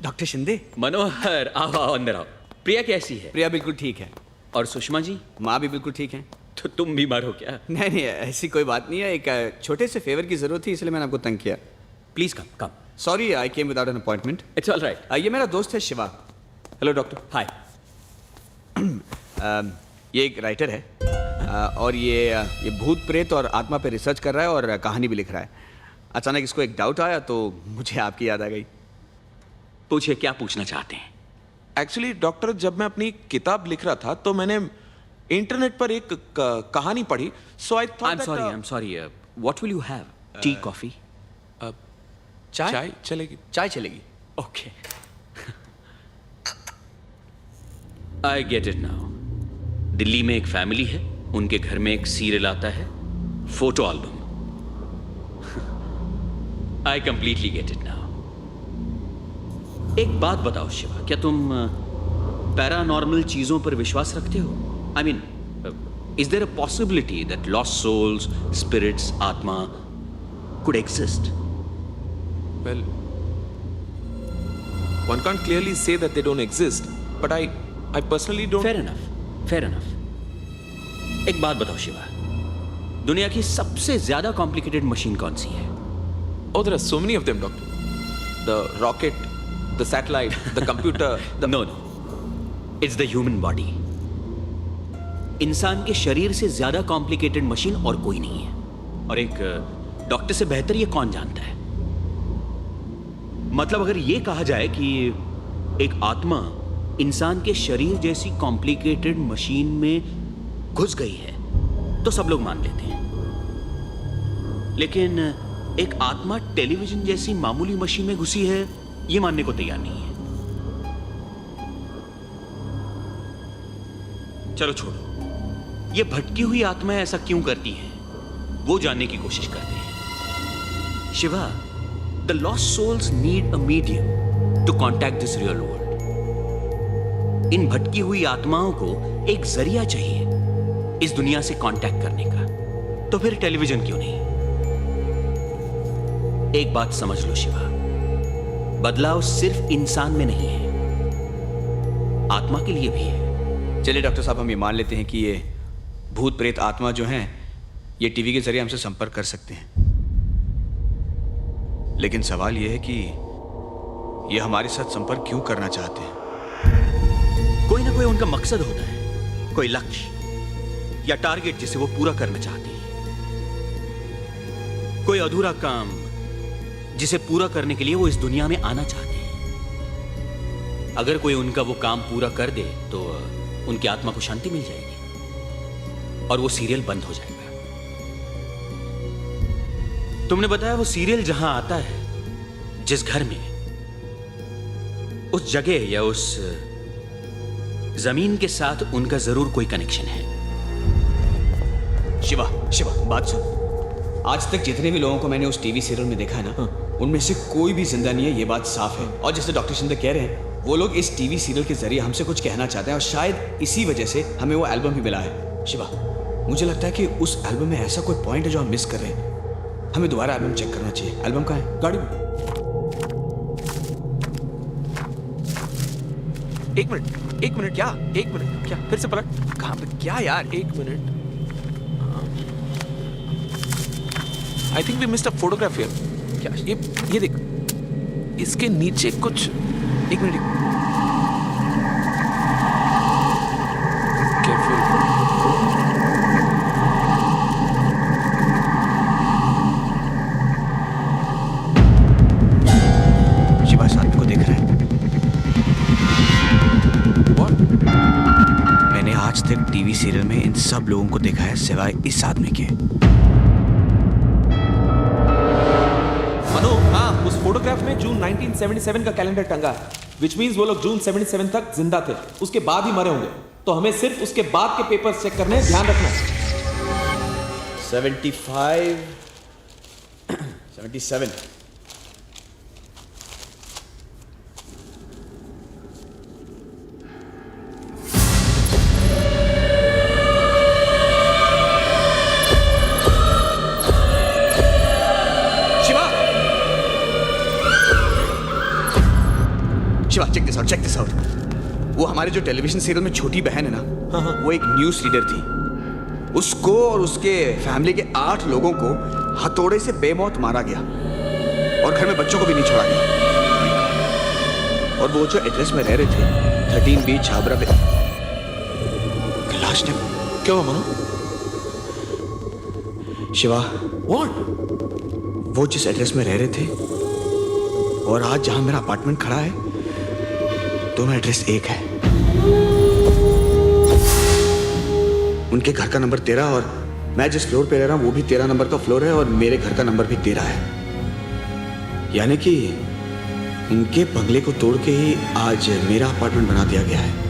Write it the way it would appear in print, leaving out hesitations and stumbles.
Doctor Shinde. मनोहर, आओ आओ अंदर आओ। प्रिया कैसी है? प्रिया बिल्कुल ठीक है। और सुषमा जी? माँ भी बिल्कुल ठीक है। तो तुम बीमार हो क्या? नहीं नहीं, ऐसी कोई बात नहीं है। एक छोटे से फेवर की जरूरत थी, इसलिए मैंने आपको तंग किया। Please come come. Sorry, I came without an appointment. It's all right. ये मेरा दोस्त है शिवा। Hello doctor. हाय। ये एक राइटर है और ये भूत प्रेत और आत्मा पे रिसर्च कर रहा है और कहानी भी लिख रहा है। अचानक इसको एक डाउट आया तो मुझे आपकी याद आ गई। पूछिए, क्या पूछना चाहते हैं? एक्चुअली डॉक्टर, जब मैं अपनी किताब लिख रहा था तो मैंने इंटरनेट पर एक कहानी पढ़ी, so I thought I am sorry what will you have? Tea, coffee? चाय चलेगी? चाय चलेगी। Okay. I get it now. Delhi में एक फैमिली है, उनके घर में एक सीरियल आता है, photo album. I completely gate it now. एक बात बताओ शिवा, क्या तुम पैरानॉर्मल चीजों पर विश्वास रखते हो? I mean, is there a possibility that lost souls, spirits, आत्मा could exist? Well, one can't clearly say that they don't exist, but I personally don't. Fair enough, fair enough. एक बात बताओ शिवा, दुनिया की सबसे ज्यादा कॉम्प्लिकेटेड मशीन कौन सी है? Oh, there are so many of them, doctor. The rocket, the satellite, the computer. No no, it's the human body. इंसान के शरीर से ज्यादा कॉम्प्लिकेटेड मशीन और कोई नहीं है। और एक डॉक्टर से बेहतर ये कौन जानता है? मतलब अगर ये कहा जाए कि एक आत्मा इंसान के शरीर जैसी कॉम्प्लिकेटेड मशीन में घुस गई है तो सब लोग मान लेते हैं, लेकिन एक आत्मा टेलीविजन जैसी मामूली मशीन में घुसी है ये मानने को तैयार नहीं है। चलो छोड़ो, ये भटकी हुई आत्माएं ऐसा क्यों करती हैं वो जानने की कोशिश करते हैं। Shiva, the lost souls need a medium to contact this real world. इन भटकी हुई आत्माओं को एक जरिया चाहिए इस दुनिया से कांटेक्ट करने का, तो फिर टेलीविजन क्यों नहीं? एक बात समझ लो शिवा, बदलाव सिर्फ इंसान में नहीं है, आत्मा के लिए भी है। चलिए डॉक्टर साहब, हम ये मान लेते हैं कि ये भूत प्रेत आत्मा जो हैं ये टीवी के जरिए हमसे संपर्क कर सकते हैं, लेकिन सवाल यह है कि ये हमारे साथ संपर्क क्यों करना चाहते हैं? कोई ना कोई उनका मकसद होता है, कोई लक्ष्य या टारगेट जिसे वो पूरा करना चाहते हैं, कोई अधूरा काम जिसे पूरा करने के लिए वो इस दुनिया में आना चाहते हैं। अगर कोई उनका वो काम पूरा कर दे तो उनकी आत्मा को शांति मिल जाएगी और वो सीरियल बंद हो जाएगा। तुमने बताया वो सीरियल जहां आता है, जिस घर में, उस जगह या उस जमीन के साथ उनका जरूर कोई कनेक्शन है। शिवा, शिवा, बात सुन। आज तक जितने भी लोगों को मैंने उस टीवी सीरियल में देखा है ना, उनमें से कोई भी जिंदा नहीं है, ये बात साफ है। और जैसे डॉक्टर शिंदे कह रहे हैं, वो लोग इस टीवी सीरियल के जरिए हमसे कुछ कहना चाहते हैं और शायद इसी वजह से हमें वो एल्बम भी मिला है। शिवा, मुझे लगता है कि उस एल्बम में ऐसा कोई पॉइंट है जो हम मिस कर रहे हैं। हमें दोबारा एल्बम चेक करना चाहिए। एल्बम कहाँ है? गाड़ी में। एक मिनट क्या? एक मिनट क्या? फिर से पलट। कहाँ पे? क्या यार? एक मिनट। I think we missed a photograph here. क्या? ये देख, इसके नीचे कुछ। एक मिनट। केयरफुल। शिवा इस आदमी को देख रहा है। What? मैंने आज तक टीवी सीरियल में इन सब लोगों को देखा है सिवाय इस आदमी के। मनो, हाँ, उस फोटोग्राफ में जून 1977 का कैलेंडर टंगा है, विच मीन्स वो लोग जून 77 तक जिंदा थे, उसके बाद ही मरे होंगे। तो हमें सिर्फ उसके बाद के पेपर्स चेक करने हैं, ध्यान रखना। 75, 77। Shiva, check this out. वो हमारे जो टेलीविजन सीरियल में छोटी बहन है ना, वो एक न्यूज़ रीडर थी। उसको और उसके फैमिली के 8 लोगों को हथौड़े से बेमौत मारा गया और घर में बच्चों को भी नहीं छोड़ा गया। और वो जो एड्रेस में रह रहे थे 13B छाबरा पे, कैलाश ने क्या हुआ मनु? शिवा, व्हाट? वो जिस एड्रेस में रह रहे थे और आज जहां मेरा अपार्टमेंट खड़ा है, दोनों एड्रेस एक है। उनके घर का नंबर 13 और मैं जिस फ्लोर पे रह रहा हूं वो भी 13 नंबर का फ्लोर है और मेरे घर का नंबर भी 13 है। यानी कि उनके बंगले को तोड़ के ही आज मेरा अपार्टमेंट बना दिया गया है।